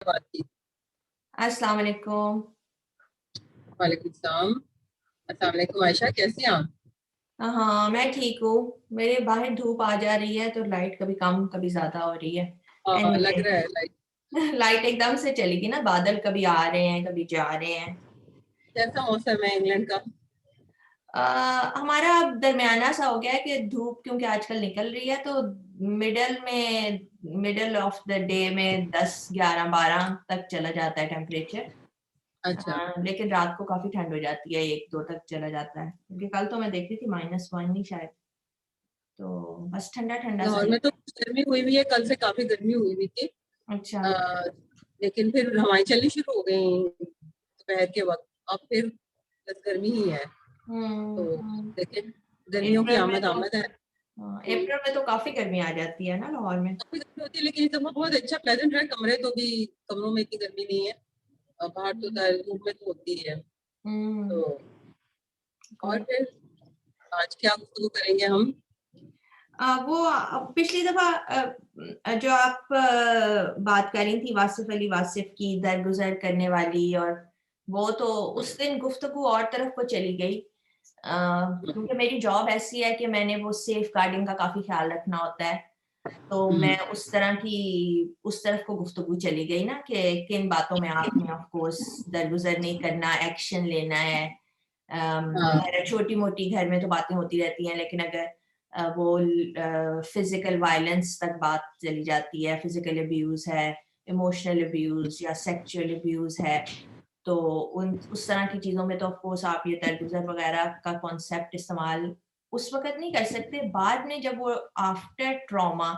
बात की। अस्सलाम वालेकुम। वालेकुम सलाम। अस्सलाम वालेकुम आयशा, कैसी हैं आप? हाँ, मैं ठीक हूँ। मेरे बाहर धूप आ जा रही है तो लाइट कभी कम कभी ज्यादा हो रही है। हाँ, लग एनीवे, रहा है लाइक। लाइट एकदम से चली गई ना, बादल कभी आ रहे हैं कभी जा रहे हैं। कैसा मौसम है इंग्लैंड का? हमारा अब दरमियाना सा हो गया है कि धूप क्योंकि आजकल निकल रही है तो मिडल ऑफ द डे में 10, 11, 12 तक चला जाता है टेम्परेचर। अच्छा। लेकिन रात को काफी ठंड हो जाती है, 1, 2 तक चला जाता है क्योंकि कल तो मैं देखी थी -1 ही शायद। तो बस ठंडा ठंडा सा लाहौर ही। में तो गर्मी हुई हुई है, कल से काफी गर्मी हुई हुई थी। अच्छा। अ, लेकिन फिर हवाएं चलनी शुरू हो गई दोपहर के वक्त। अब फिर बस गर्मी ही है। तो हम्म। लेकिन गर्मियों की अप्रैल में आमद तो आमद है। अप्रैल में तो काफी गर्मी आ जाती है ना लाहौर में। काफी गर्मी होती है, लेकिन इस दफा बहुत अच्छा प्लेजेंट है। कमरे तो भी, कमरों में इतनी गर्मी नहीं है। बाहर तो धूप में तो होती है। हम्म। तो और फिर आज क्या गुफ्तगू करेंगे हम? वो पिछली दफा जो आप बात कर रही थी वासिफ अली वासिफ की, दरगुजर करने वाली, और वो तो उस दिन गुफ्तगू और तरफ को चली गई। क्योंकि मेरी जॉब ऐसी है कि मैंने वो सेफ गार्डिंग का काफी ख्याल रखना होता है। तो मैं उस तरफ को गुफ्तगू चली गई ना कि किन बातों में आपने ऑफ कोर्स दरगुजर नहीं करना, एक्शन लेना है। हाँ। छोटी मोटी घर में तो बातें होती रहती हैं, लेकिन अगर वो फिजिकल वायलेंस तक बात चली जाती है, फिजिकल अब्यूज है, इमोशनल अब्यूज या सेक्सुअल अब्यूज है, तो उन उस तरह की चीजों में तो ऑफ कोर्स आप ये दरगुजर वगैरह का कॉन्सेप्ट इस्तेमाल उस वक्त नहीं कर सकते। बाद में जब वो आफ्टर ट्रॉमा,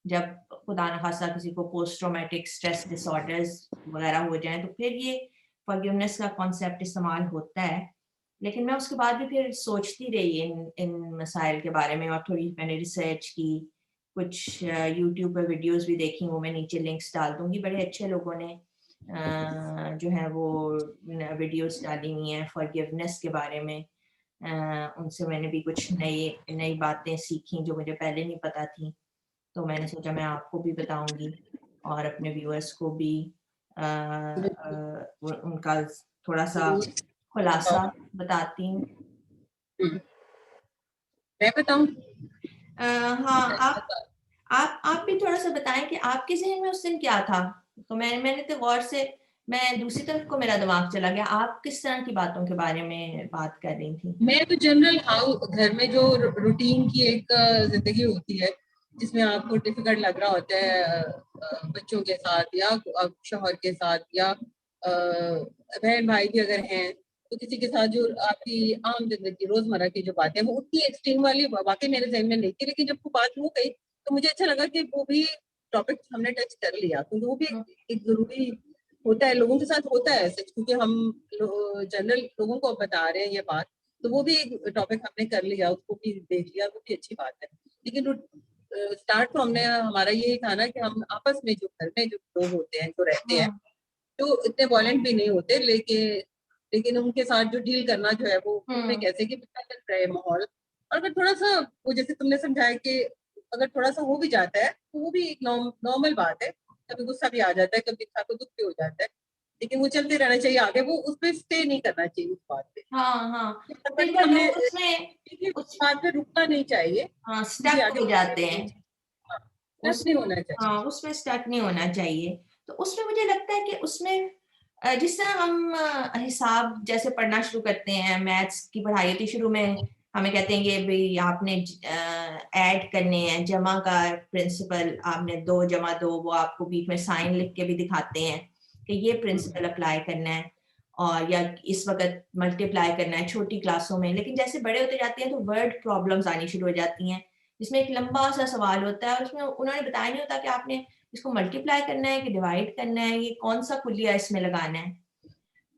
जब खुदा न खास्ता किसी को पोस्ट ट्रॉमेटिक स्ट्रेस डिसऑर्डर्स वगैरह हो जाए, तो फिर ये फॉरगिवनेस का कॉन्सेप्ट इस्तेमाल होता है। लेकिन मैं उसके बाद भी फिर सोचती रही इन इन मसाइल के बारे में, और थोड़ी मैंने रिसर्च की, कुछ यूट्यूब पर वीडियोस भी देखी, वो मैं नीचे लिंक्स डाल दूंगी। बड़े अच्छे लोगों ने जो है वो वीडियोस डाली हुई हैं फॉरगिवनेस के बारे में। उनसे मैंने भी कुछ नई नई बातें सीखी जो मुझे पहले नहीं पता थी। तो मैंने सोचा मैं आपको भी बताऊंगी और अपने व्यूअर्स को भी उनका थोड़ा सा जरूर। खुलासा बताती हूँ। हम्म, मैं बताऊं? हाँ, आप भी थोड़ा सा बताएं कि आपके ज़हन में उस दिन क्या था। तो मैंने तो गौर से, मैं दूसरी तरफ को मेरा दिमाग चला गया। आप किस तरह की बातों के बारे में बात कर रही थी? मैं तो जनरल हाउ घर में जो रूटीन की एक जिंदगी होती है, जिसमें आपको डिफिकल्ट लग रहा होता है बच्चों के साथ या शौहर के साथ या बहन भाई भी अगर हैं, तो किसी के साथ जो आपकी आम जिंदगी रोजमर्रा की जो बातें हैं, वो उतनी एक्सट्रीम वाली वाकई मेरे जहन में नहीं थी। लेकिन जब वो बात हो गई तो मुझे अच्छा लगा कि वो भी टॉपिक हमने टच कर लिया, क्योंकि वो भी हम्म। एक जरूरी होता है। लोगों के साथ होता है सच, क्योंकि हम जनरल लोगों को बता रहे हैं ये बात। तो वो भी एक टॉपिक हमने कर लिया, उसको भी देख लिया, वो भी अच्छी बात है। लेकिन स्टार्ट तो हमने हमारा ये था ना कि हम आपस में जो घर में जो लोग होते हैं, जो रहते हैं, हम्म। जो इतने वॉयलेंट भी नहीं होते, लेकिन लेकिन उनके साथ जो डील करना जो है वो उनमें हम्म। कैसे कि पता चल रहा है माहौल। और अगर थोड़ा सा वो जैसे तुमने समझाया कि अगर थोड़ा सा हो भी जाता है तो वो भी एक नॉर्मल बात है। कभी गुस्सा भी आ जाता है, कभी इंसान को दुख भी हो जाता है, लेकिन वो चलते रहना चाहिए आगे। वो उस पर स्टे नहीं करना चाहिए उस बात पे। हाँ, हाँ। मतलब कई कि बार हमने लोग उसमें उस बात पे रुकना नहीं चाहिए, हाँ, मुझे स्टक आगे हो बढ़ना जाते चाहिए। हैं। हाँ, स्टक नहीं होना चाहिए। हाँ, उसमें स्टक नहीं होना चाहिए। तो उसमें मुझे लगता है कि उसमें जिस तरह हम हिसाब जैसे पढ़ना शुरू करते हैं, मैथ्स की पढ़ाई होती है शुरू में, हमें कहते हैं कि भाई आपने ऐड करने हैं, जमा का प्रिंसिपल, आपने 2 + 2, वो आपको बीच में साइन लिख के भी दिखाते हैं कि ये प्रिंसिपल अप्लाई करना है, और या इस वक्त मल्टीप्लाई करना है छोटी क्लासों में। लेकिन जैसे बड़े होते जाते हैं तो वर्ड प्रॉब्लम्स आनी शुरू हो जाती हैं, जिसमें एक लंबा सा सवाल होता है और उसमें उन्होंने बताया नहीं होता कि आपने इसको मल्टीप्लाई करना है कि डिवाइड करना है, ये कौन सा कुलिया इसमें लगाना है।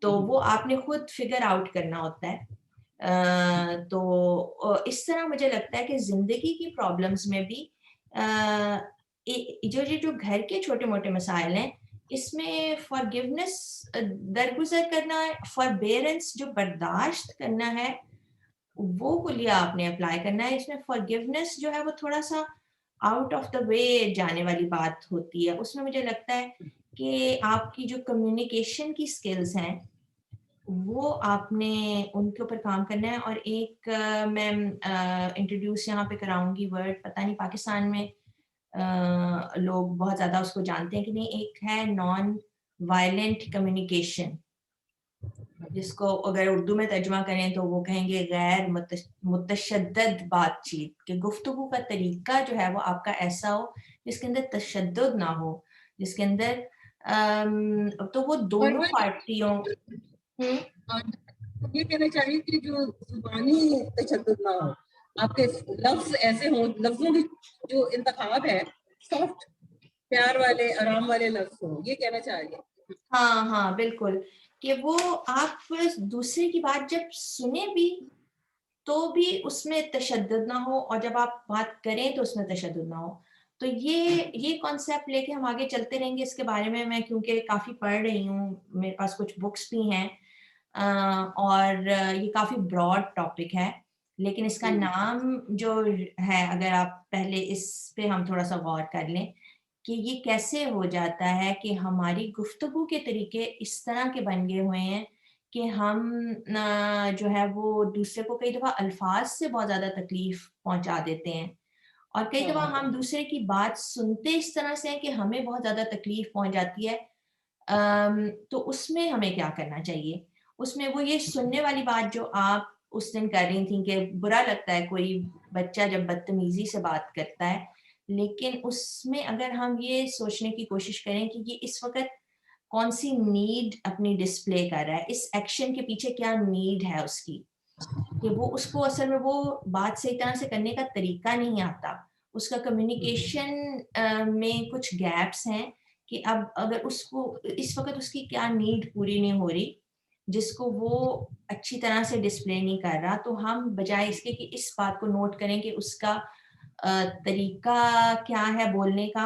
तो वो आपने खुद फिगर आउट करना होता है। तो इस तरह मुझे लगता है कि जिंदगी की प्रॉब्लम्स में भी जो घर के छोटे मोटे मसाइल हैं, इसमें फॉरगिवनेस, दरगुजर करना, फॉरबेरेंस, जो बर्दाश्त करना है, वो कुलिया आपने अप्लाई करना है। इसमें फॉरगिवनेस जो है वो थोड़ा सा आउट ऑफ द वे जाने वाली बात होती है। उसमें मुझे लगता है कि आपकी जो कम्युनिकेशन की स्किल्स हैं वो आपने उनके ऊपर काम करना है। और एक मैं इंट्रोड्यूस यहाँ पे कराऊंगी वर्ड, पता नहीं पाकिस्तान में लोग बहुत ज़्यादा उसको जानते हैं कि नहीं, एक है नॉन वायलेंट कम्युनिकेशन, जिसको अगर उर्दू में तर्जुमा करें तो वो कहेंगे गैर मुतशद्दद बातचीत, कि गुफ्तगू का तरीका जो है वो आपका ऐसा हो जिसके अंदर तशद्दुद ना हो, जिसके अंदर तो वो और दोनों वो पार्टियों ये कहना चाहिए कि जो जुबानी तशद्दुद ना हो, आपके लफ्ज ऐसे हों, लफ्जों की जो इंतखाब है सॉफ्ट प्यार वाले आराम वाले लफ्ज हों, ये कहना चाहिए। हाँ हाँ बिल्कुल, कि वो आप दूसरे की बात जब सुने भी तो भी उसमें तशद्दुद ना हो, और जब आप बात करें तो उसमें तशद्दुद ना हो। तो ये कॉन्सेप्ट लेके हम आगे चलते रहेंगे। इसके बारे में मैं क्योंकि काफ़ी पढ़ रही हूँ, मेरे पास कुछ बुक्स भी हैं, और ये काफ़ी ब्रॉड टॉपिक है, लेकिन इसका नाम जो है, अगर आप पहले इस पे हम थोड़ा सा गौर कर लें कि ये कैसे हो जाता है कि हमारी गुफ्तगू के तरीके इस तरह के बन गए हुए हैं कि हम जो है वो दूसरे को कई दफ़ा अल्फाज से बहुत ज़्यादा तकलीफ पहुंचा देते हैं, और कई दफ़ा हम दूसरे की बात सुनते इस तरह से हैं कि हमें बहुत ज़्यादा तकलीफ पहुंच जाती है। तो उसमें हमें क्या करना चाहिए? उसमें वो ये सुनने वाली बात जो आप उस दिन कर रही थी कि बुरा लगता है कोई बच्चा जब बदतमीज़ी से बात करता है, लेकिन उसमें अगर हम ये सोचने की कोशिश करें कि ये इस वक़्त कौन-सी नीड अपनी डिस्प्ले कर रहा है, इस एक्शन के पीछे क्या नीड है उसकी, कि वो उसको असल में वो बात सही तरह से करने का तरीका नहीं आता। उसका कम्युनिकेशन में कुछ गैप्स हैं कि अब अगर उसको इस वक़्त उसकी क्या नीड पूरी नहीं हो रही, जिसको वो अच्छी तरह से डिस्प्ले नहीं कर रहा, तो हम बजाय इसके कि इस बात को नोट करें कि उसका तरीका क्या है बोलने का,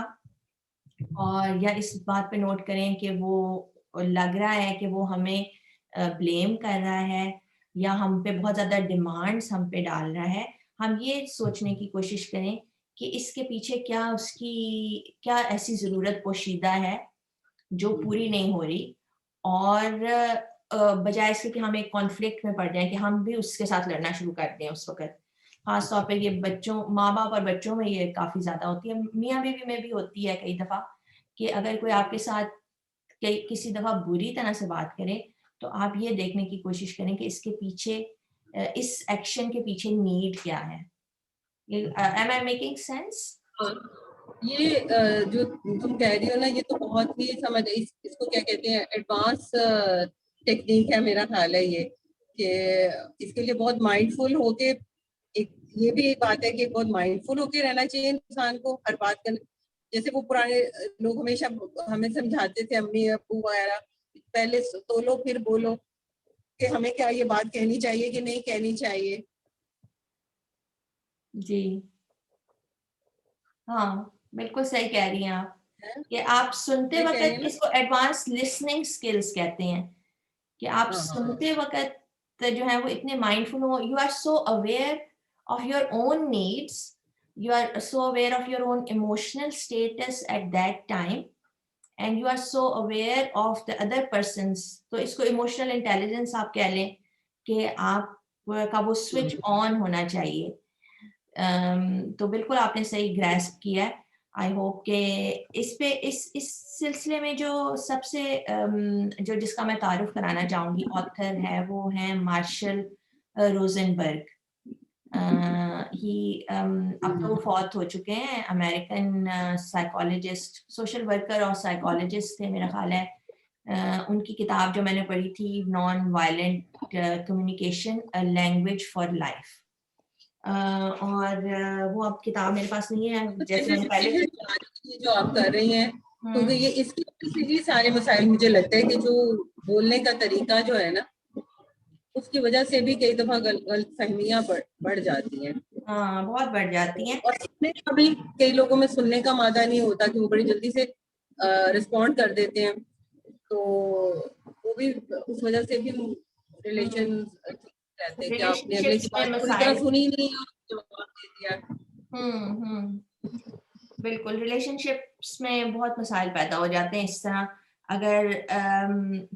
और या इस बात पे नोट करें कि वो लग रहा है कि वो हमें ब्लेम कर रहा है या हम पे बहुत ज़्यादा डिमांड्स हम पे डाल रहा है, हम ये सोचने की कोशिश करें कि इसके पीछे क्या उसकी क्या ऐसी ज़रूरत पोशीदा है जो पूरी नहीं हो रही, और बजाय इसके कि हम एक कॉन्फ्लिक्ट में पड़ जाएँ कि हम भी उसके साथ लड़ना शुरू कर दें उस वक़्त। ख़ास तौर पे ये बच्चों, माँ-बाप और बच्चों में ये काफ़ी ज़्यादा होती है, मियाँ-बीवी में भी होती है कई दफ़ा, कि अगर कोई आपके साथ कई किसी दफ़ा बुरी तरह से बात करे, तो आप ये देखने की कोशिश करें कि इसके पीछे इस एक्शन के पीछे नीड क्या है? ये एम आई मेकिंग सेंस? हाँ, ये जो तुम कह रही हो ना, ये तो बहुत ही इसको क्या कहते हैं, एडवांस टेक्निक है मेरा ख्याल है ये, कि इसके लिए बहुत माइंडफुल होके, एक ये भी एक बात है कि बहुत माइंडफुल होके रहना चाहिए इंसान को हर बात करने। जैसे वो पुराने लोग हमेशा हमें समझाते थे, अम्मी अब्बू वगैरह, पहले तोलो फिर बोलो, कि हमें क्या ये बात कहनी चाहिए कि नहीं कहनी चाहिए। जी। हाँ, बिल्कुल सही कह रही हैं आप, है? कि आप सुनते ये कह रही वक़्त, है ना। इसको एडवांस लिसनिंग स्किल्स कहते हैं, कि आप हाँ हाँ हाँ। सुनते वक़्त जो है वो इतने माइंडफुल हो, you are so aware of your own needs, you are so aware of your own emotional status at that time, and you are so aware of the other persons. तो इसको इमोशनल इंटेलिजेंस आप कह लें, कि आप का वो switch on होना चाहिए। तो बिल्कुल आपने सही ग्रैस्प किया है। आई होप कि इस पे इस सिलसिले में जो सबसे जो जिसका मैं तारुफ कराना चाहूँगी ऑथर है, वो है मार्शल रोज़नबर्ग। ही अब तो वो फौत हो चुके हैं, अमेरिकन साइकोलॉजिस्ट, सोशल वर्कर और साइकोलॉजिस्ट थे मेरा ख़्याल है। उनकी किताब जो मैंने पढ़ी थी, non violent communication a language for life. और वो अब किताब मेरे पास नहीं है, तो जैसे मैंने पहले ये जो आप कर रही हैं, क्योंकि हुँ, ये इसकी वजह से ही सारे मसाइल मुझे लगता है कि जो बोलने का तरीका जो है ना, उसकी वजह से भी कई दफा गलत फहमियां बढ़ जाती हैं। हाँ, बहुत बढ़ जाती हैं। और सुनने का भी कई लोगों में सुनने का मादा नहीं होता, कि वो बड़ी जल्दी से रिस्पॉन्ड कर देते हैं, तो वो भी उस वजह से भी हुँ, रिलेशन रहते हैं कि आपने अगले की रिलेशनशिप्स में बात पूरी तरह मसाइल, सुनी नहीं और जवाब दे दिया। हुँ, बिल्कुल रिलेशनशिप्स में बहुत मसाइल पैदा हो जाते हैं इस तरह। अगर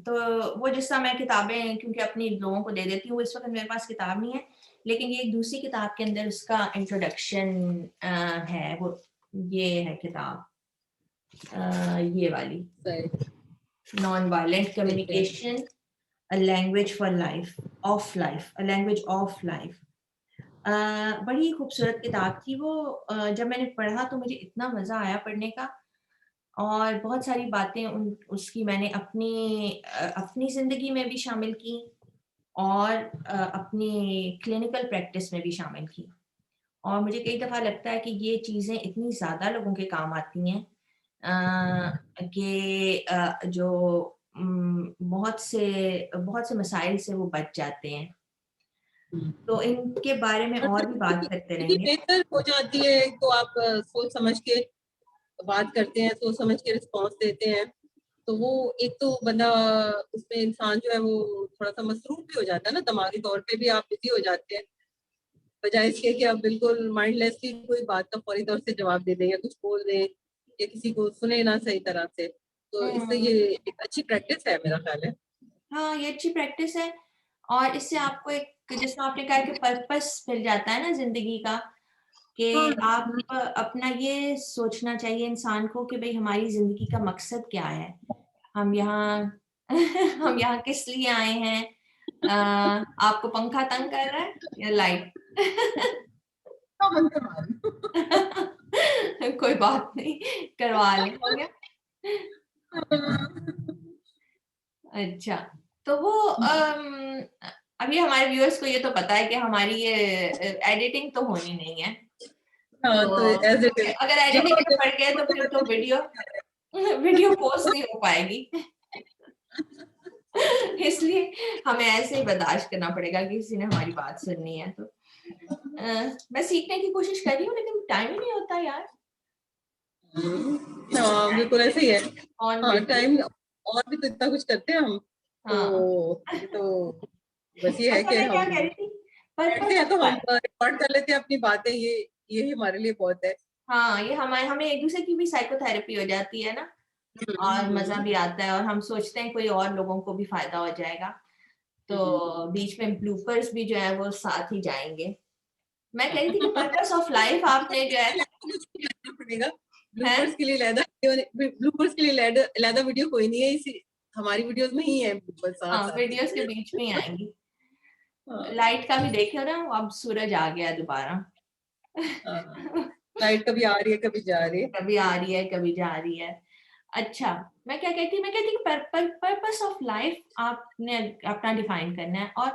तो वो जिस तरह मैं किताबें क्योंकि अपनी लोगों को दे देती हूँ, इस वक्त मेरे पास किताब नहीं है, लेकिन ये एक दूसरी किताब के अंदर उसका इंट्रोडक्शन है, वो ये है किताब, ये वाली, non violent communication, a language for life, of life, a language of life. बड़ी खूबसूरत किताब थी वो। जब मैंने पढ़ा तो मुझे इतना मज़ा आया पढ़ने का, और बहुत सारी बातें उसकी मैंने अपनी ज़िंदगी में भी शामिल की, और अपनी क्लिनिकल प्रैक्टिस में भी शामिल की। और मुझे कई दफ़ा लगता है कि ये चीज़ें इतनी ज़्यादा लोगों के काम आती हैं कि जो बहुत से मसाइल से वो बच जाते हैं। तो इनके बारे में और भी बात करते स्थिति रहेंगे। बेहतर हो जाती है तो आप सोच समझ के बात करते हैं, सोच समझ के रिस्पॉन्स देते हैं, तो वो एक तो बंदा उसमें इंसान जो है वो थोड़ा सा मसरूफ भी हो जाता है ना, दिमागी तौर पे भी आप बिजी हो जाते हैं, बजाय इसके कि आप बिल्कुल माइंडलेसली कोई बात का फौरी तौर से जवाब दे दें या कुछ बोल दें या किसी को सुने ना सही तरह से। तो इससे ये एक अच्छी प्रैक्टिस है मेरा ख्याल है। हाँ, ये अच्छी प्रैक्टिस है, और इससे आपको एक, जिसमें आपने कहा कि पर्पस मिल जाता है ना ज़िंदगी का, कि आप अपना ये सोचना चाहिए इंसान को कि भई हमारी ज़िंदगी का मकसद क्या है? हम यहाँ हम यहाँ किस लिए आए हैं? आपको पंखा तंग कर रहा है या लाइट? हाँ, मन करवा कोई बात नहीं, करवा लें, हो गया? अच्छा, तो वो अभी हमारे व्यूअर्स को ये तो पता है कि हमारी ये एडिटिंग तो होनी नहीं है। हाँ, तो तो एज़ इट क्योंकि इज़ अगर एडिटिंग में पड़ गए तो फिर तो वीडियो वीडियो पोस्ट नहीं हो पाएगी। इसलिए हमें ऐसे ही बर्दाश्त करना पड़ेगा कि किसी ने हमारी बात सुननी है तो। मैं सीखने की कोशिश कर रही हूँ लेकिन टाइम ही नहीं होता यार। हाँ, बिल्कुल ऐसे ही है। ऑन हाँ, वीडियो। टाइम और भी तो इतना कुछ करते हैं हम, हाँ। तो ये तो बस ये है अच्छा, कि मैं क्या हम कह रही थी? बैठते पर्पस हैं ऑफ तो हम लाइफ। रिकॉर्ड कर लेते हैं अपनी बातें, ये हमारे लिए बहुत है। हाँ, ये हमें एक-दूसरे की भी साइकोथेरेपी हो जाती है ना, और मज़ा हुँ। भी आता है, और हम सोचते हैं कोई और लोगों को भी फ़ायदा हो जाएगा। तो बीच में ब्लूपर्स भी जो है वो साथ ही जाएँगे। मैं कह रही थी कि पर्पस ऑफ लाइफ आपने जो है पड़ेगा। हैं? ब्लूपर्स के लिए ब्लूपर्स के लिए अलहदा वीडियो कोई नहीं है, इसी हमारी वीडियोज़ में ही है ब्लूपर्स हाँ, साथ-साथ वीडियोज़ के ही। बीच में ही आएँगी। हाँ, लाइट का भी देख रहे हो ना, अब सूरज आ गया है दोबारा। हाँ। लाइट कभी आ रही है, कभी जा रही है। कभी आ रही है, कभी जा रही है। अच्छा, मैं कहती कि पर्पस ऑफ लाइफ आपने अपना डिफाइन करना है, और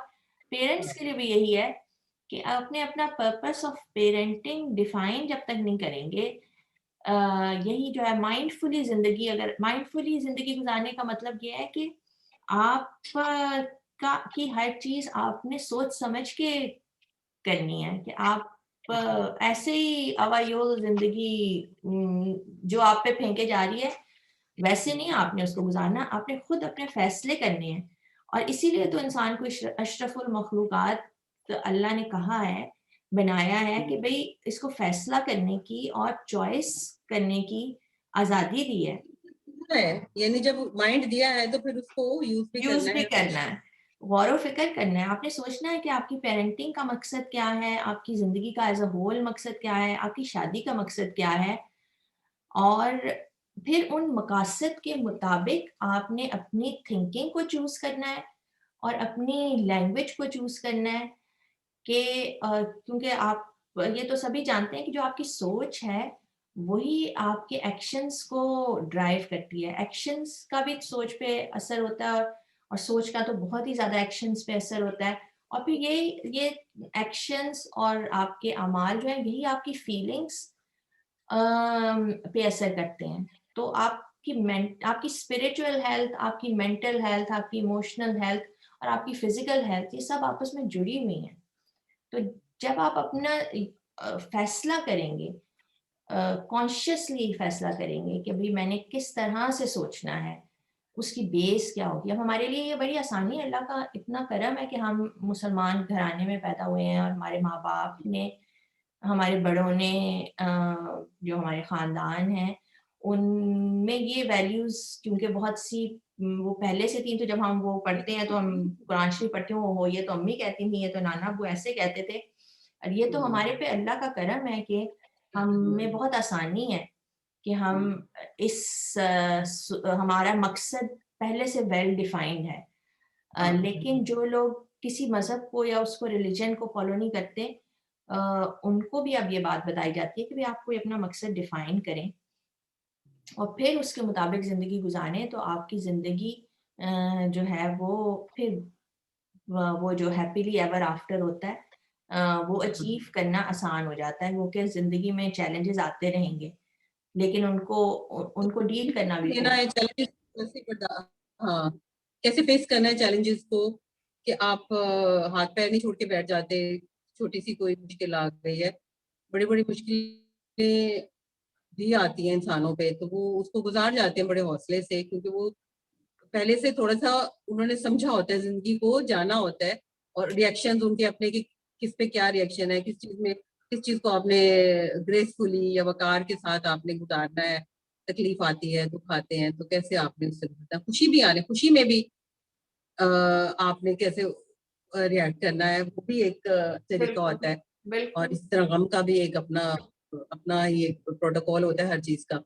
पेरेंट्स के लिए भी यही है कि आपने अपना पर्पस ऑफ पेरेंटिंग डिफाइन जब तक नहीं करेंगे, अ, यही जो है माइंडफुली ज़िंदगी गुज़ारने का मतलब ये है कि आप का की हर चीज़ आपने सोच समझ के करनी है, कि आप ऐसे ही अवायोल ज़िंदगी जो आप पे फेंके जा रही है, वैसे नहीं आपने उसको गुज़ारना, आपने खुद अपने फ़ैसले करने हैं। और इसीलिए तो इंसान को अशरफुल मखलूक़ात अल्लाह ने कहा है, बनाया है कि भई इसको फ़ैसला करने की और चॉइस करने की आज़ादी दी है। है, यानी जब माइंड दिया है तो फिर उसको यूज़ भी यूज़ करना भी है। करना है, गौर-व-फ़िक्र करना है। आपने सोचना है कि आपकी पेरेंटिंग का मकसद क्या है, आपकी ज़िंदगी का एज़ अ होल मकसद क्या है, आपकी शादी का मकसद क्या है, और फिर उन मकासद के मुताबिक आपने अपनी थिंकिंग को चूज़ करना है, और अपनी लैंग्वेज को चूज़ करना है, कि क्योंकि आप ये तो सभी जानते हैं कि जो आपकी सोच है, वही आपके एक्शंस को ड्राइव करती है। एक्शंस का भी सोच पे असर होता है, और सोच का तो बहुत ही ज़्यादा एक्शंस पे असर होता है। और फिर ये एक्शंस और आपके अमाल जो हैं, यही आपकी फीलिंग्स पे असर करते हैं। तो आपकी स्पिरिचुअल हेल्थ, आपकी मेंटल हेल्थ, आपकी इमोशनल हेल्थ और आपकी फिज़िकल हेल्थ, ये सब आपस में जुड़ी हुई हैं। तो जब आप अपना फैसला करेंगे, कॉन्शियसली फैसला करेंगे कि भई मैंने किस तरह से सोचना है, उसकी बेस क्या होगी। अब हमारे लिए ये बड़ी आसानी है, अल्लाह का इतना करम है कि हम मुसलमान घराने में पैदा हुए हैं, और हमारे माँ-बाप ने, हमारे बड़ों ने, जो हमारे ख़ानदान हैं, उनमें ये वैल्यूज क्योंकि बहुत सी वो पहले से थी, तो जब हम वो पढ़ते हैं तो हम कुरान शरीफ पढ़ते हैं, वो ये तो अम्मी कहती थी, ये तो नाना अब्बू ऐसे कहते थे, और ये तो हमारे पे अल्लाह का करम है कि हमें बहुत आसानी है कि हम हमारा मकसद पहले से वेल डिफाइंड है। लेकिन जो लोग किसी मजहब को या उसको रिलीजन को फॉलो नहीं करते, उनको भी अब ये बात बताई जाती है कि भाई आप कोई अपना मकसद डिफाइन करें और फिर उसके मुताबिक ज़िंदगी गुजारें, तो आपकी ज़िंदगी जो है वो फिर वो जो हैप्पीली एवर आफ्टर होता है, वो अचीव करना आसान हो जाता है, क्योंकि ज़िंदगी में चैलेंजेस आते रहेंगे, लेकिन उनको डील करना भी लेना है चैलेंजेस कैसे हाँ, कैसे फेस करना है चैलेंजेस को, कि आप हाथ पैर नहीं छोड़ के बैठ जाते, छोटी सी कोई मुश्किल आ गई है, बड़ी बड़ी मुश्किलें भी आती हैं इंसानों पे, तो वो उसको गुजार जाते हैं बड़े हौसले से, क्योंकि वो पहले से थोड़ा सा उन्होंने समझा होता है, जिंदगी को जाना होता है, और रिएक्शंस उनके अपने की किस पे क्या रिएक्शन है, किस चीज में, किस चीज को आपने ग्रेसफुली या वकार के साथ आपने गुजारना है, तकलीफ आती है, दुख आते हैं तो कैसे आपने उससे गुजरना है, खुशी भी आने, खुशी में भी आपने कैसे रिएक्ट करना है, वो भी एक तरीका बिल्कुल, होता है। और बिल्कुल। इस तरह गम का भी एक अपना अपना ये प्रोटोकॉल होता है हर चीज का।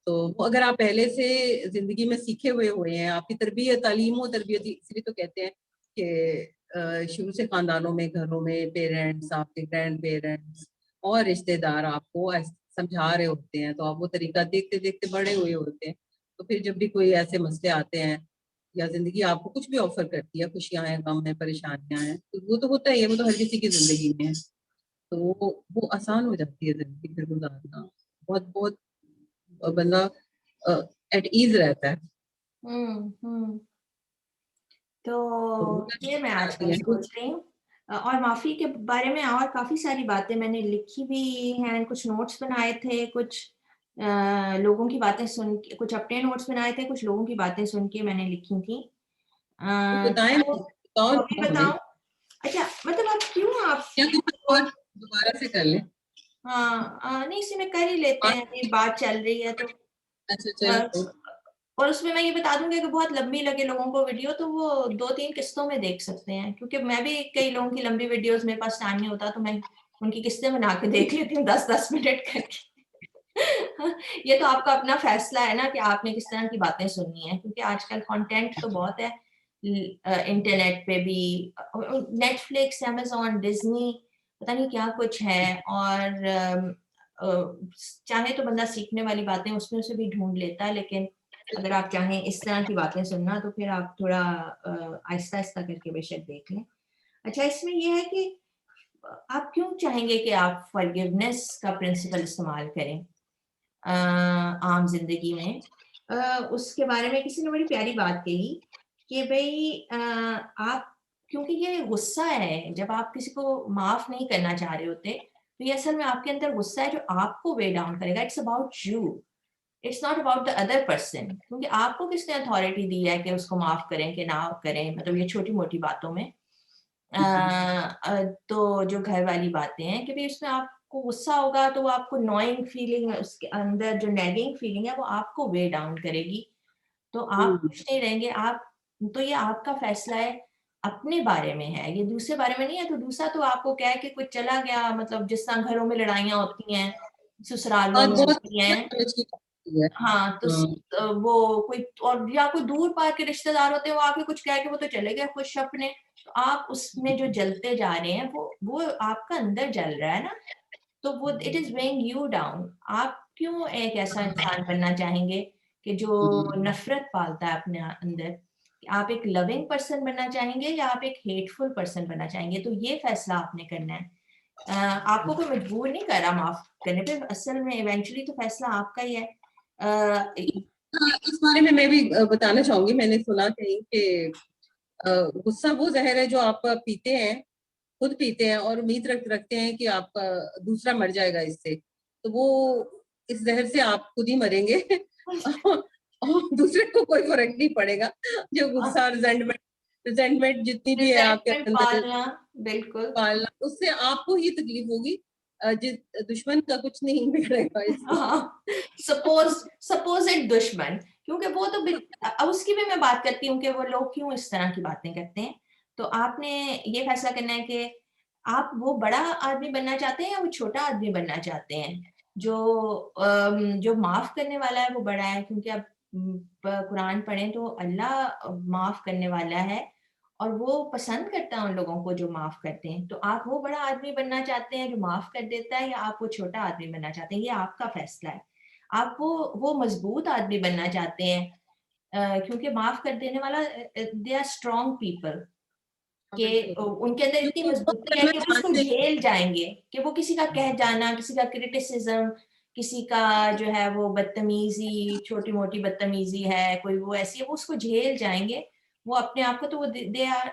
तो वो अगर आप पहले से जिंदगी में सीखे हुए हैं, आपकी तरबियत, तालीम व तरबियत, इसलिए तो कहते हैं कि शुरू से खानदानों में, घरों में पेरेंट्स, आपके ग्रैंड पेरेंट्स और रिश्तेदार आपको समझा रहे होते हैं, तो आप वो तरीका देखते देखते बड़े हुए होते हैं। तो फिर जब भी कोई ऐसे मसले आते हैं या जिंदगी आपको कुछ भी ऑफर करती है, खुशियां हैं, गम है, परेशानियां हैं, तो वो तो होता ही है, वो तो हर किसी की जिंदगी में है। तो वो आसान हो जाती है जिंदगी फिर गुजारना, बहुत बहुत बंदा एट ईज रहता है। हम्म। तो तो ये मैं आजकल आती है सोच रही हूँ। और माफ़ी के बारे में और काफ़ी सारी बातें मैंने लिखी भी हैं, कुछ नोट्स बनाए थे, कुछ लोगों की बातें सुन के, कुछ अपने नोट्स बनाए थे, कुछ लोगों की बातें सुन के मैंने लिखी थी। तो बताएं, तो बताओ अभी हमें, बताऊँ? अच्छा, मतलब आप क्यों आप क्या कुछ और दोबारा से कर लें। हाँ, नहीं इसी में कर ही लेते और हैं, ये बात चल रही है तो। अच्छा अ, चलो। और उसमें मैं ये बता दूँगी कि बहुत लंबी लगे लोगों को वीडियो, तो वो 2-3 किस्तों में देख सकते हैं, क्योंकि मैं भी कई लोगों की लंबी वीडियोज़, मेरे पास टाइम नहीं होता, तो मैं उनकी किस्तें बना के देख लेती हूँ 10-10 मिनट करके। ये तो आपका अपना फैसला है ना कि आपने किस तरह की बातें सुननी है, क्योंकि आजकल कंटेंट तो बहुत है इंटरनेट पे भी, नेटफ्लिक्स, अमेज़न, डिज़नी, पता नहीं क्या कुछ है, और अ, चाहे तो बंदा सीखने वाली बातें उसमें से भी ढूँढ लेता है, लेकिन अगर आप चाहें इस तरह की बातें सुनना, तो फिर आप थोड़ा आहिस्ता-आहिस्ता करके बेशक देख लें। अच्छा, इसमें ये है कि आप क्यों चाहेंगे कि आप फॉरगिवनेस का प्रिंसिपल इस्तेमाल करें आम ज़िंदगी में? उसके बारे में किसी ने बड़ी प्यारी बात कही कि भई आप, क्योंकि ये गुस्सा है, जब आप किसी को माफ़ नहीं करना चाह रहे होते, तो ये असल में आपके अंदर गुस्सा है जो आपको वे डाउन करेगा। It's about you, it's not about the other person, क्योंकि आपको किसने अथॉरिटी दी है कि उसको माफ़ करें कि ना करें, मतलब ये छोटी-मोटी बातों में। तो जो घर वाली बातें हैं कि भई उसमें आपको गुस्सा होगा, तो वो आपको नॉइंग फीलिंग, उसके अंदर जो नैगिंग फीलिंग है वो आपको वे डाउन करेगी। तो आप हम्म, खुश नहीं रहेंगे, आप, तो ये आपका फैसला है, अपने बारे में है, ये दूसरे बारे में नहीं है। तो दूसरा तो आपको क्या है कि कुछ चला गया, मतलब जिस तरह घरों में लड़ाइयाँ होती हैं, ससुरालों हाँ में बहुत होती हैं। समझ की बात है। हाँ, तो हाँ, वो कोई और या कोई दूर पार के रिश्तेदार होते हैं, वो आके कुछ कह के वो तो चले गए खुश अपने। तो आप उसमें जो जलते जा रहे हैं, वो आपका अंदर जल रहा है ना, तो वो it is weighing you down. आप क्यों एक ऐसा इंसान बनना चाहेंगे कि जो नफ़रत पालता है अपने अंदर? आप एक लविंग पर्सन बनना चाहेंगे या आप एक हेटफुल पर्सन बनना चाहेंगे? तो ये फैसला आपने करना है। आपको कोई मजबूर नहीं कर रहा माफ़ करने पे, असल में इवेंचुअली तो फैसला आपका ही है। इ हाँ, इस बारे में मैं भी बताना चाहूंगी, मैंने सुना कहीं कि गुस्सा वो जहर है जो आप पीते हैं, खुद पीते हैं और उम्मीद रखते हैं कि आप दूसरा मर जाएगा इससे, तो वो इस जहर से आप खुद ही मरेंगे। और दूसरे को कोई फर्क नहीं पड़ेगा। जो गुस्सा, रिजेंटमेंट, रिजेंटमेंट जितनी भी है आपके रिज़ेंटमेंट अंदर पालना, बिल्कुल। पालना, उससे आपको ही तकलीफ होगी। जिस दुश्मन का कुछ नहीं बिगड़ेगा इसमें। हाँ, सपोज इट दुश्मन, क्योंकि वो तो अब उसकी भी मैं बात करती हूँ कि वो लोग क्यों इस तरह की बातें करते हैं। तो आपने ये फैसला करना है कि आप वो बड़ा आदमी बनना चाहते हैं या वो छोटा आदमी बनना चाहते हैं जो माफ करने वाला है वो बड़ा है, क्योंकि आप कुरान पढ़ें तो अल्लाह माफ करने वाला है और वो पसंद करता है उन लोगों को जो माफ करते हैं। तो आप वो बड़ा आदमी बनना चाहते हैं जो माफ कर देता है, या आप वो छोटा आदमी बनना चाहते हैं? ये आपका फैसला है। आप वो मजबूत आदमी बनना चाहते हैं क्योंकि माफ कर देने वाला, दे आर स्ट्रॉन्ग पीपल हाँ, कि बिल्कुल, उनके अंदर इतनी क्योंकि वो माफ मजबूती है करना कि वो इसको चाहते हैं। झेल जाएंगे, कि वो किसी का कह जाना, किसी का क्रिटिसिज्म, किसी का जो है वो बदतमीजी, छोटी मोटी बदतमीजी है, कोई वो ऐसी है, वो उसको झेल जाएंगे। वो अपने आप को तो वो दे आर,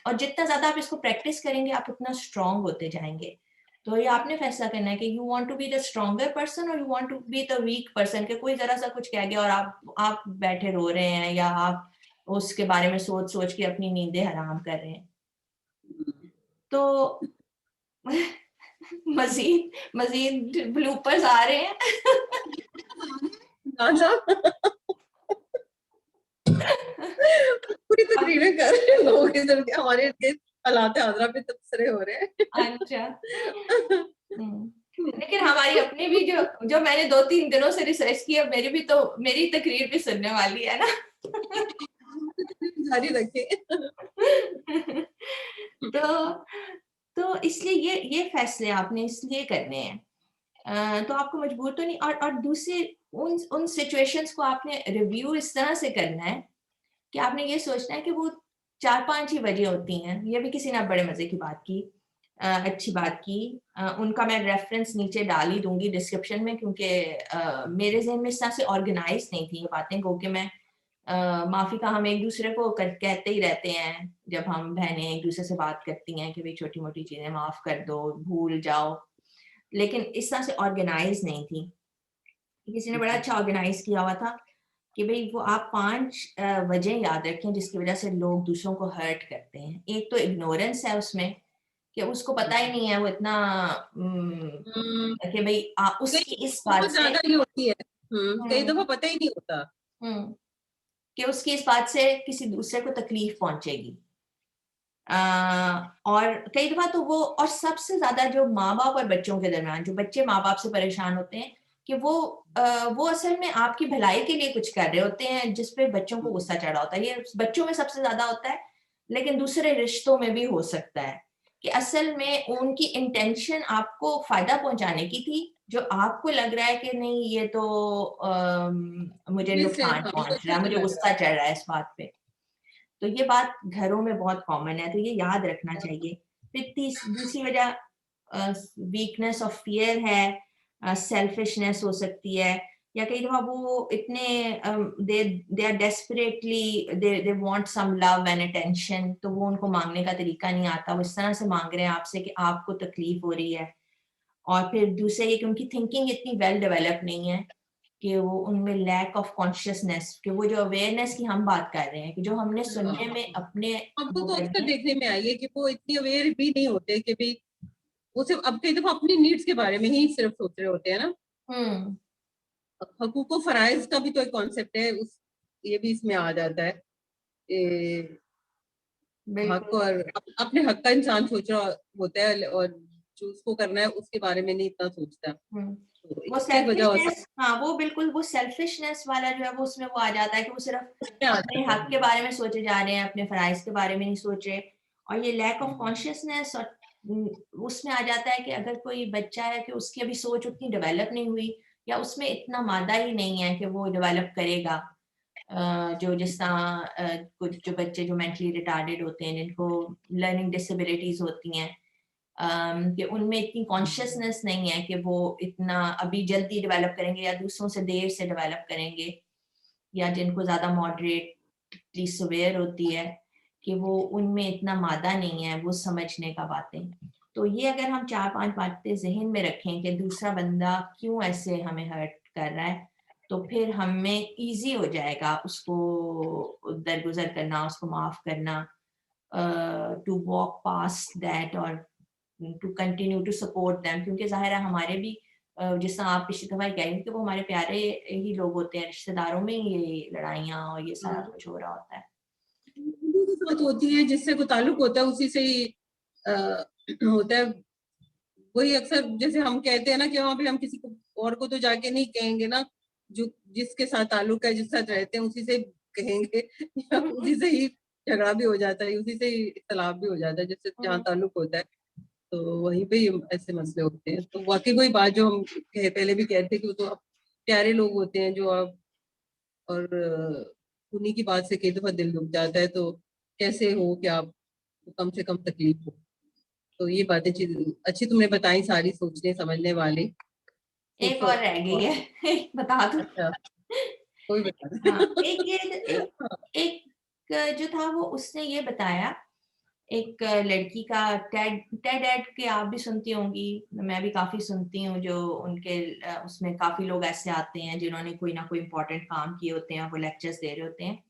और जितना ज्यादा आप इसको प्रैक्टिस करेंगे आप उतना स्ट्रांग होते जाएंगे। तो ये आपने फैसला करना है कि you want to be the stronger person और you want to be the weak person, के कोई जरा सा कुछ कह गया और आप बैठे रो रहे हैं, या आप उसके बारे में सोच सोच के अपनी नींदें हराम कर रहे हैं। तो मजीद मजीद ब्लूपर्स आ रहे हैं। ना ना, पूरी तकरीरें कर रहे हैं लोग इधर के, हमारे इर्द-गिर्द हालात हाज़िरा पे तबसरे हो रहे हैं। अच्छा। लेकिन हमारी अपनी भी जो मैंने 2-3 दिनों से रिसर्च की है, मेरी तकरीर भी सुनने वाली है ना। जारी रखें। तो तो इसलिए ये फैसले आपने इसलिए करने हैं। तो आपको मजबूर तो नहीं, और दूसरे उन सिचुएशंस को आपने रिव्यू इस तरह से करना है कि आपने ये सोचना है कि वो 4-5 ही वजह होती हैं। ये भी किसी ने बड़े मज़े की बात की, अच्छी बात की। उनका मैं रेफ़रेंस नीचे डाल ही दूँगी डिस्क्रिप्शन में, क्योंकि मेरे ज़हन में इस तरह से ऑर्गेनाइज़ नहीं थी ये बातें, गो के मैं माफ़ी का हम एक-दूसरे को कहते ही रहते हैं, जब हम बहनें एक-दूसरे से बात करती हैं कि भई छोटी-मोटी चीज़ें माफ़ कर दो, भूल जाओ। लेकिन इस तरह से ऑर्गेनाइज़ नहीं थी। किसी ने बड़ा अच्छा ऑर्गेनाइज़ किया हुआ था कि भई वो आप 5 वजह याद रखें जिसकी वजह से लोग दूसरों को हर्ट करते हैं। एक तो इग्नोरेंस है उसमें, कि उसको पता ही नहीं है, वो इतना कि भई कई उसकी इस बात बहुत से, ज़्यादा ये होती है। कई हुँ, दफ़ा पता ही नहीं होता। हुँ, कि उसकी इस बात से किसी दूसरे को तकलीफ पहुँचेगी। और कई दफ़ा तो और सबसे ज़्यादा जो माँ-बाप और बच्चों के दरमियान, जो बच्चे माँ-बाप से परेशान होते हैं कि वो असल में आपकी भलाई के लिए कुछ कर रहे होते हैं, जिस पे बच्चों को गुस्सा चढ़ा होता है। ये बच्चों में सबसे ज़्यादा होता है, लेकिन दूसरे रिश्तों में भी हो सकता है कि असल में उनकी इंटेंशन आपको फ़ायदा पहुँचाने की थी, जो आपको लग रहा है कि नहीं ये तो मुझे ये नुकसान सिर्फ हाँ, पहुँच मुझे रहा है, अच्छा मुझे लग रहा गुस्सा चढ़ रहा है इस बात पे। तो ये बात घरों में बहुत कॉमन है, तो ये याद रखना चाहिए। फिर दूसरी वजह वीकनेस ऑफ फियर है, सेल्फिशनेस हो सकती है, या कई दफ़ा वो इतने they they are desperately they want some love and attention, तो वो उनको माँगने का तरीका नहीं आता। वो इस तरह से माँग रहे हैं आपसे कि आपको तकलीफ हो रही है। और फिर दूसरा ये कि उनकी थिंकिंग इतनी वेल डेवलप नहीं है कि वो उनमें लैक ऑफ कॉन्शियसनेस, कि वो जो अवेयरनेस की हम बात कर रहे हैं कि जो हमने है। सुनने में अपने हमको वो तो करनी अक्सर है। देखने में आई है कि वो इतनी अवेयर भी नहीं होते कि भाई वो सिर्फ अब कई दफा अपनी नीड्स के बारे में ही सिर्फ सोच रहे होते हैं ना। हुँ, हकूक व फराइज का भी तो एक कॉन्सेप्ट है, उस ये भी इसमें आ जाता है। हक बिल्कुल। और अपने हक का इंसान सोच रहा होता है और जो उसको करना है उसके बारे में नहीं इतना सोचता, हुँ, तो वो एक वजह हो सेल्फिशनेस, सकती हाँ, वो बिल्कुल वो सेल्फिशनेस वाला जो है वो उसमें वो आ जाता है कि वो सिर्फ़ है, आ अपने जाता हक के है। बारे में सोचे जा रहे हैं, अपने फ़राइज़ के बारे में नहीं सोच रहे। और ये लैक ऑफ कॉन्शियसनेस और उम, उसमें आ जाता है कि अगर कोई बच्चा है कि उसकी अभी सोच उतनी डेवलप नहीं हुई, या उसमें इतना मादा ही नहीं है कि वो डेवलप करेगा। जो जिस तरह कुछ जो बच्चे जो मेंटली रिटार्डेड होते हैं, जिनको लर्निंग डिसेबिलिटीज़ होती हैं, कि उनमें इतनी कॉन्शियसनेस नहीं है कि वो इतना अभी जल्दी डेवलप करेंगे या दूसरों से देर से डेवलप करेंगे, या जिनको ज़्यादा मॉडरेटली सिवियर होती है कि वो उनमें इतना मादा नहीं है वो समझने का बातें। तो ये अगर हम 4-5 बातें ज़हन में रखें कि दूसरा बंदा क्यों ऐसे हमें हर्ट कर रहा है, तो फिर हमें ईज़ी हो जाएगा उसको दरगुज़र करना, उसको माफ़ करना, टू वॉक पास्ट दैट, और to continue to support them, क्योंकि ज़ाहिर है हमारे भी जिस तरह आप पिछली दफ़ा कह रही थी कि वो हमारे प्यारे ही लोग होते हैं, रिश्तेदारों में ही ये लड़ाइयाँ और ये सारा कुछ हो रहा होता है। उन्हीं के साथ होती है जिससे कोई ताल्लुक होता है, उसी से ही होता है। वही अक्सर जैसे हम कहते हैं ना कि वहाँ पे हम किसी को और को तो जाके नहीं कहेंगे ना, जो जिसके साथ ताल्लुक है, जिसके साथ रहते हैं उसी से कहेंगे या उसी से ही झगड़ा भी हो जाता है, उसी से ही इख्तलाफ भी हो जाता है, जिससे जहाँ ताल्लुक होता है, तो वहीं पे ही ऐसे मसले होते हैं। तो वाकई वही बात जो हम पहले भी कहते हैं कि वो तो प्यारे लोग होते हैं जो आप, और उन्हीं की बात से कई दफा दिल दुख जाता है, तो कैसे हो कि आप कम से कम तकलीफ हो। तो ये बातें चीज अच्छी तुमने बताई, सारी सोचने समझने वाली। एक और रह गई है बता दूं? अच्छा, कोई बता हाँ, एक ये हाँ, एक जो था वो उसने ये बताया, एक लड़की का टेड टेड एड के आप भी सुनती होंगी, मैं भी काफी सुनती हूँ, जो उनके उसमें काफी लोग ऐसे आते हैं जिन्होंने कोई ना कोई इम्पोर्टेंट काम किए होते हैं, वो लेक्चर्स दे रहे होते हैं।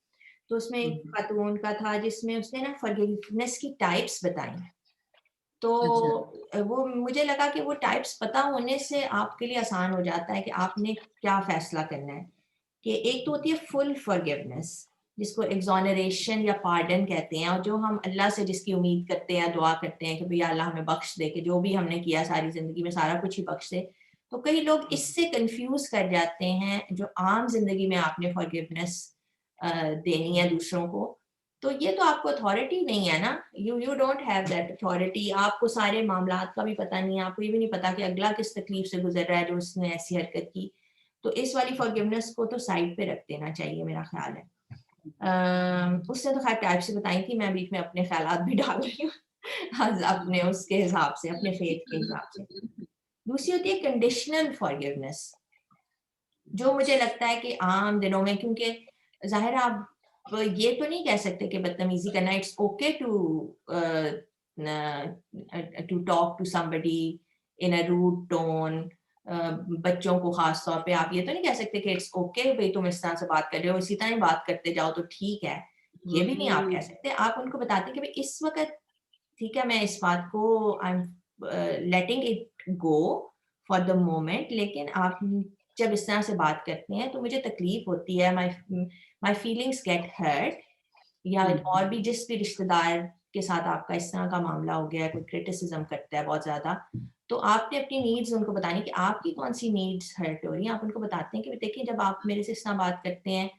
तो उसमें एक खातून का था जिसमें उसने ना फॉरगिवनेस की टाइप्स बताई। तो अच्छा, वो मुझे लगा कि वो टाइप्स पता होने से आपके लिए आसान हो जाता है कि आपने क्या फैसला करना है। कि एक तो होती है फुल फॉरगिवनेस, जिसको एक्सोनरेशन या पार्डन कहते हैं, और जो हम अल्लाह से जिसकी उम्मीद करते हैं, दुआ करते हैं कि भैया अल्लाह हमें बख्श दे, कि जो भी हमने किया सारी जिंदगी में सारा कुछ ही बख्श दे। तो कई लोग इससे कंफ्यूज कर जाते हैं, जो आम जिंदगी में आपने फॉरगिवनेस देनी है दूसरों को, तो ये तो आपको अथॉरिटी नहीं है ना, you don't have that authority. आपको सारे मामलात का भी पता नहीं है, आपको ये भी नहीं पता कि अगला किस तकलीफ से गुजर रहा है जो उसने ऐसी हरकत की। तो इस वाली फॉरगिवनेस को तो साइड पे रख देना चाहिए, मेरा ख्याल है। उसने तो खैर टाइप से बताई थी, मैं बीच में अपने ख्यालात भी डाल रही हूँ अपने उसके हिसाब से, अपने फेथ के हिसाब से। दूसरी होती है कंडीशनल फॉरगिवनेस, जो मुझे लगता है कि आम दिनों में, क्योंकि जाहिर है आप ये तो नहीं कह सकते कि बदतमीजी करना, it's okay to talk to somebody in a rude tone. बच्चों को खास तौर पे आप ये तो नहीं कह सकते कि इट्स ओके भाई तुम इस तरह से बात कर रहे हो, इसी तरह ही बात करते जाओ तो ठीक है, ये भी नहीं आप कह सकते। आप उनको बताते हैं कि भाई इस वक्त ठीक है, मैं इस बात को I am letting it go for the moment, लेकिन आप जब इस तरह से बात करते हैं तो मुझे तकलीफ होती है, माई फीलिंग्स गेट हर्ट। या और भी जिस भी रिश्तेदार के साथ आपका इस तरह का मामला हो गया है, कोई क्रिटिसिज्म करता है बहुत ज्यादा, तो आपने अपनी नीड्स उनको बतानी कि आपकी कौन सी नीड्स हर्ट हो रही हैं। आप उनको बताते हैं कि देखिए जब आप मेरे से इस तरह बात करते हैं,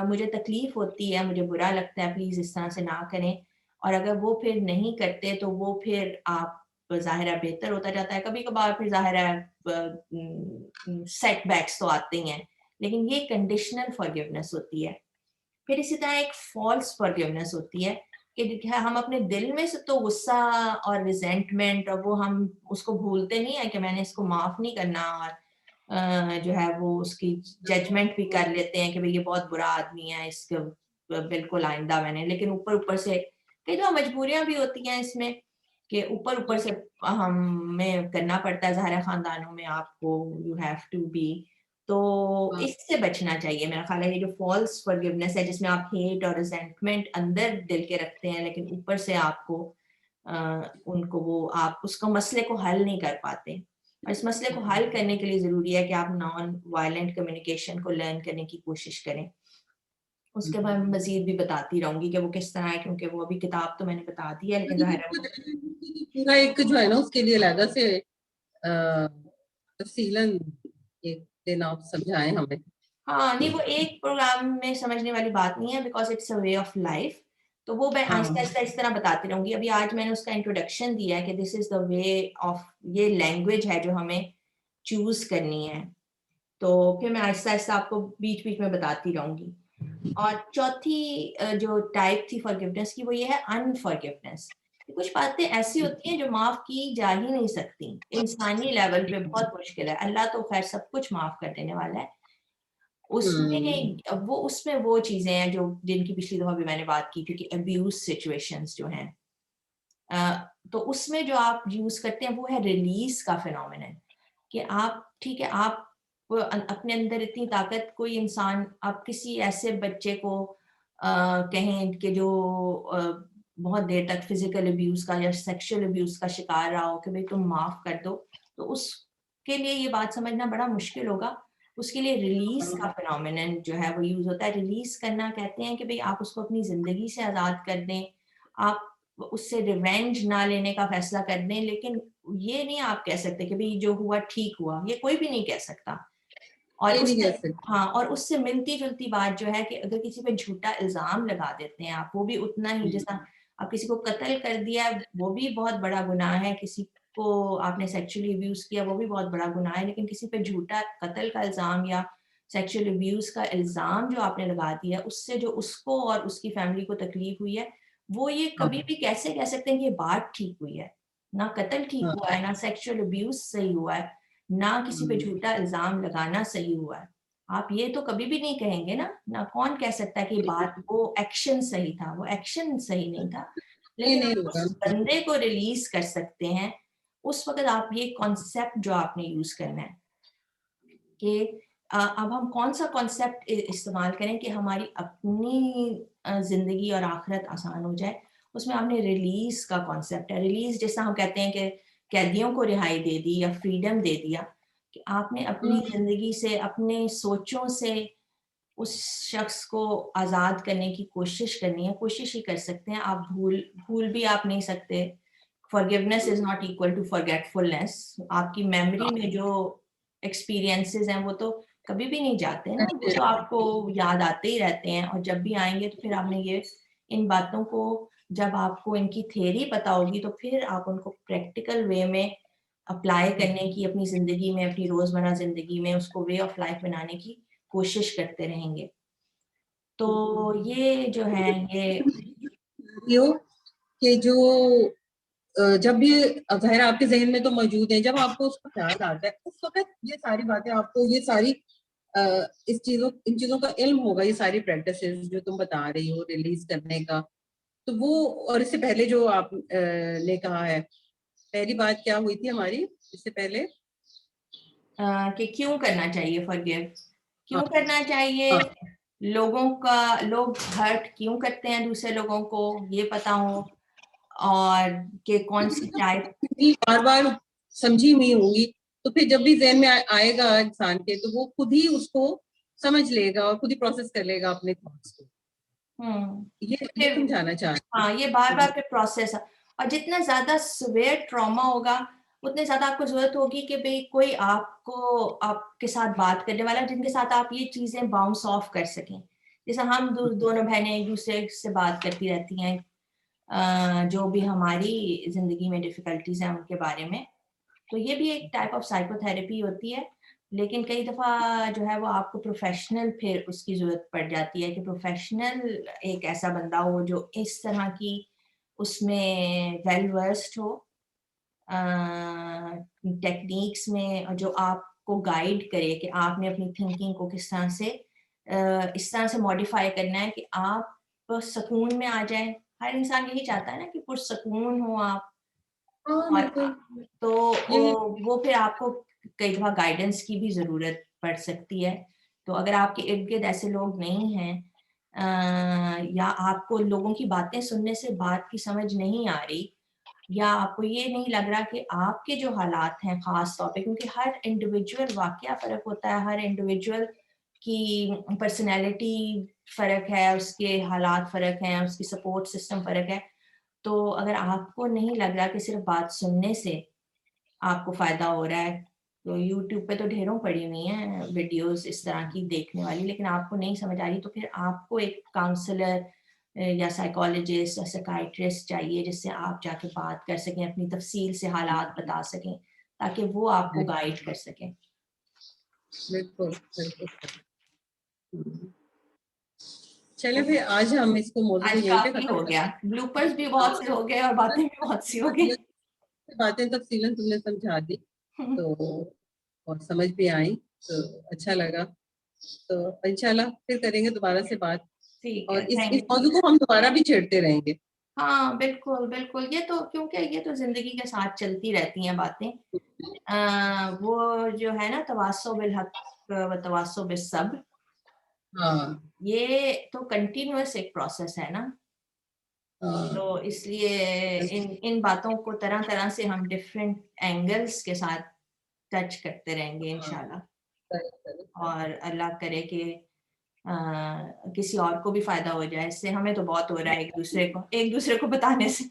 मुझे तकलीफ होती है, मुझे बुरा लगता है, प्लीज इस तरह से ना करें। और अगर वो फिर नहीं करते तो वो फिर आप ज़ाहिर है बेहतर होता जाता है, कभी कभार फिर ज़ाहिर है सेटबैक्स तो आते ही हैं, लेकिन ये कंडीशनल फॉरगिवनेस होती है। फिर इसी तरह एक फॉल्स फॉरगिवनेस होती है कि हम अपने दिल में से तो गुस्सा और रिजेंटमेंट और वो हम उसको भूलते नहीं है कि मैंने इसको माफ नहीं करना, और जो है वो उसकी जजमेंट भी कर लेते हैं कि भाई ये बहुत बुरा आदमी है, इसके बिल्कुल आइंदा मैंने, लेकिन ऊपर ऊपर से कई तो मजबूरियां भी होती हैं इसमें कि ऊपर ऊपर से हमें करना पड़ता है, ज़ाहिर है खानदानों में आपको यू हैव टू बी। तो इससे बचना चाहिए मेरा ख्याल है। ये जो फॉल्स फॉरगिवनेस है जिसमें आप हेट और रिजेंटमेंट अंदर दिल के रखते हैं, लेकिन ऊपर से आपको उनको वो आप उसको मसले को हल नहीं कर पाते। और इस मसले को हल करने के लिए ज़रूरी है कि आप नॉन वायलेंट कम्युनिकेशन को लर्न करने की कोशिश करें। उसके बाद मैं मज़ीद भी बताती रहूँगी कि वो किस तरह है, क्योंकि वो अभी किताब तो मैंने बता दी है, लेकिन ज़ाहिर है वो पूरा एक जो है ना उसके लिए अलग से तफसीलन ये दिन आप समझाएं हमें। हाँ, नहीं वो एक प्रोग्राम में समझने वाली बात नहीं है, because it's a way of life. तो वो मैं हाँ, आहिस्ता-आहिस्ता इस तरह बताती रहूँगी। अभी आज मैंने उसका इंट्रोडक्शन दिया है कि this is the way of, ये लैंग्वेज है जो हमें चूज़ करनी है। तो फिर मैं आहिस्ता-आहिस्ता आपको बीच-बीच में बताती रहूँगी। और चौथी जो टाइप थी फॉरगिवनेस की, वो ये है अनफॉरगिवनेस। कुछ बातें ऐसी होती हैं जो माफ़ की जा ही नहीं सकती। इंसानी लेवल पे बहुत मुश्किल है। अल्लाह तो ख़ैर सब कुछ माफ़ कर देने वाला है। उसमें वो चीज़ें हैं जो जिनकी पिछली दफ़ा भी मैंने बात की थी कि अब्यूज़ सिचुएशंस जो हैं, तो उसमें जो आप यूज़ करते हैं वो है रिलीज़ का फिनोमेनन। कि आप ठीक है, आप अपने अंदर इतनी ताकत, कोई इंसान आप किसी ऐसे बच्चे को कहें कि जो बहुत देर तक फिजिकल अब्यूज का या सेक्सुअल अब्यूज का शिकार रहा हो कि भाई तुम माफ कर दो, तो उसके लिए ये बात समझना बड़ा मुश्किल होगा। उसके लिए रिलीज का फिनोमिनन जो है वो यूज होता है। रिलीज करना कहते हैं कि भाई आप उसको अपनी जिंदगी से आजाद कर दें, आप उससे रिवेंज ना लेने का फैसला कर दें, लेकिन ये नहीं आप कह सकते कि भाई जो हुआ ठीक हुआ, ये कोई भी नहीं कह सकता। और ये नहीं उससे कह सकते। हाँ, और उससे मिलती जुलती बात जो है कि अगर किसी पे झूठा इल्जाम लगा देते हैं आप, वो भी उतना ही, जैसा आप किसी को कत्ल कर दिया वो भी बहुत बड़ा गुनाह है, किसी को आपने सेक्सुअली अब्यूज किया वो भी बहुत बड़ा गुनाह है, लेकिन किसी पे झूठा कत्ल का इल्जाम या सेक्सुअल अब्यूज का इल्जाम जो आपने लगा दिया, उससे जो उसको और उसकी फैमिली को तकलीफ हुई है, वो ये कभी भी कैसे कह सकते हैं कि ये बात ठीक हुई है? ना कत्ल ठीक हुआ है, ना सेक्सुअल अब्यूज सही हुआ है, ना किसी पे झूठा इल्जाम लगाना सही हुआ है। आप ये तो कभी भी नहीं कहेंगे ना, ना कौन कह सकता है कि बात वो एक्शन सही था, वो एक्शन सही नहीं था। ये लेकिन नहीं आप होगा। उस बंदे को रिलीज कर सकते हैं, उस वक़्त आप ये कॉन्सेप्ट जो आपने यूज़ करना है कि अब हम कौन-सा कॉन्सेप्ट इस्तेमाल करें कि हमारी अपनी ज़िंदगी और आखिरत आसान हो जाए। उसमें आपने रिलीज़ का कॉन्सेप्ट है। रिलीज़ जैसा हम कहते हैं कि कैदियों को रिहाई दे दी या फ्रीडम दे दिया, कि आपने अपनी ज़िंदगी से, अपने सोचों से उस शख्स को आज़ाद करने की कोशिश करनी है, कोशिश ही कर सकते हैं। आप भूल भी आप नहीं सकते। Forgiveness is not equal to forgetfulness. आपकी मेमोरी में जो एक्सपीरियंसेस हैं वो तो कभी भी नहीं जाते ना, वो तो आपको याद आते ही रहते हैं, और जब भी आएँगे तो फिर आपने ये इन बातों को, जब आपको इनकी थ्योरी पता होगी तो फिर आप उनको प्रैक्टिकल वे में अप्लाई करने की, अपनी ज़िंदगी में, अपनी रोज़मर्रा ज़िंदगी में उसको वे ऑफ लाइफ बनाने की कोशिश करते रहेंगे। तो ये जो है ये यो कि जो जब भी ज़ाहिर आपके ज़हन में तो मौजूद है, जब आपको उसका ख्याल आता है उस वक़्त ये सारी बातें आपको, ये सारी इन चीज़ों का इल्म होगा, ये सारी प्रैक्टिसेस जो तुम बता रही हो रिलीज करने का, तो वो, और इससे पहले जो आप ने कहा है, पहली बात क्या हुई थी हमारी इससे पहले? कि क्यों करना चाहिए फॉरगिव, क्यों हाँ करना चाहिए, हाँ, लोग हर्ट क्यों करते हैं दूसरे लोगों को, ये पता हो, और कि कौन सी टाइप। बार बार समझी हुई होंगी, तो फिर जब भी ज़हन में आएगा इंसान के, तो वो खुद ही उसको समझ लेगा और खुद ही प्रोसेस कर लेगा अपने थॉट्स को। तो ये फिर समझाना चाह हाँ, ये रही बार-बार के प्रोसेस है, और जितना ज़्यादा सीवियर ट्रॉमा होगा, उतने ज़्यादा आपको ज़रूरत होगी कि भई कोई आपको आपके साथ बात करने वाला, जिनके साथ आप ये चीज़ें बाउंस ऑफ कर सकें। जैसे हम दोनों बहनें एक-दूसरे से बात करती रहती हैं, जो भी हमारी ज़िंदगी में डिफ़िकल्टीज़ हैं उनके बारे में। तो ये भी एक टाइप ऑफ साइकोथेरेपी होती है, लेकिन कई दफ़ा जो है वो आपको प्रोफ़ेशनल फिर उसकी ज़रूरत पड़ जाती है, कि प्रोफ़ेशनल एक ऐसा बंदा हो जो इस तरह की उसमें वेल वर्स्ड हो, टेक्निक्स में, और जो आपको गाइड करे कि आपने अपनी थिंकिंग को किस तरह से इस तरह से मॉडिफ़ाई करना है कि आप सुकून में आ जाएँ। हर इंसान यही चाहता है ना कि पुरसुकून हो आप। हाँ और बिल्कुल। तो ये वो फिर आपको कई दफ़ा गाइडेंस की भी ज़रूरत पड़ सकती है। तो अगर आपके इर्द-गिर्द ऐसे लोग नहीं हैं, या आपको लोगों की बातें सुनने से बात की समझ नहीं आ रही, या आपको ये नहीं लग रहा कि आपके जो हालात हैं ख़ास तौर पे, क्योंकि हर इंडिविजुअल वाक़या फ़र्क होता है, हर इंडिविजुअल की पर्सनैलिटी फ़र्क है, उसके हालात फ़र्क हैं, उसकी सपोर्ट सिस्टम फ़र्क है। तो अगर आपको नहीं लग रहा कि सिर्फ़ बात सुनने से आपको फ़ायदा हो रहा है, तो यूट्यूब पे तो ढेरों पड़ी हुई हैं वीडियोज़ इस तरह की देखने वाली, लेकिन आपको नहीं समझ आ रही, तो फिर आपको एक काउंसलर या साइकोलॉजिस्ट या साइकियाट्रिस्ट चाहिए, जिससे आप जाके बात कर सकें, अपनी तफ़सील से हालात बता सकें, ताकि वो आपको गाइड कर सकें। बिल्कुल बिल्कुल। चले फिर आज हम इसको मौजू को आज यहीं पे काफ़ी खत्म हो गया, करते ब्लूपर्स भी हैं। बहुत से हो गए और बातें भी बहुत सी हो गई। ये बातें तफसीलन तुमने समझा दी, तो और समझ भी आई, तो अच्छा लगा। तो इंशाल्लाह फिर करेंगे दोबारा से बात, ठीक है, और इस थैंक मौजू को हम दोबारा भी छेड़ते रहेंगे। हाँ, बिल्कुल, बिल्कुल। ये तो क्योंकि ये तो ज़िंदगी के साथ चलती रहती हैं बातें। वो जो है ना, तवासौ बिल हक़ व तवासौ बिस्सब्र, हाँ ये तो कंटीन्यूअस एक प्रोसेस है ना। हाँ, तो इसलिए इन बातों को तरह तरह से हम डिफरेंट एंगल्स के साथ टच करते रहेंगे इंशाल्लाह। और अल्लाह करे कि किसी और को भी फायदा हो जाए इससे। हमें तो बहुत हो रहा है एक दूसरे को बताने से।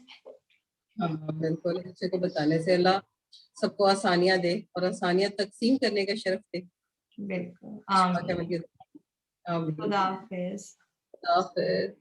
हाँ, बिल्कुल, बच्चे को बताने से अल्लाह सबको आसानियां दे और आसानियां तकसीम करने का शर्फ दे। बिल्कुल, आमीन। खुदा हाफिज। खुदा हाफिज।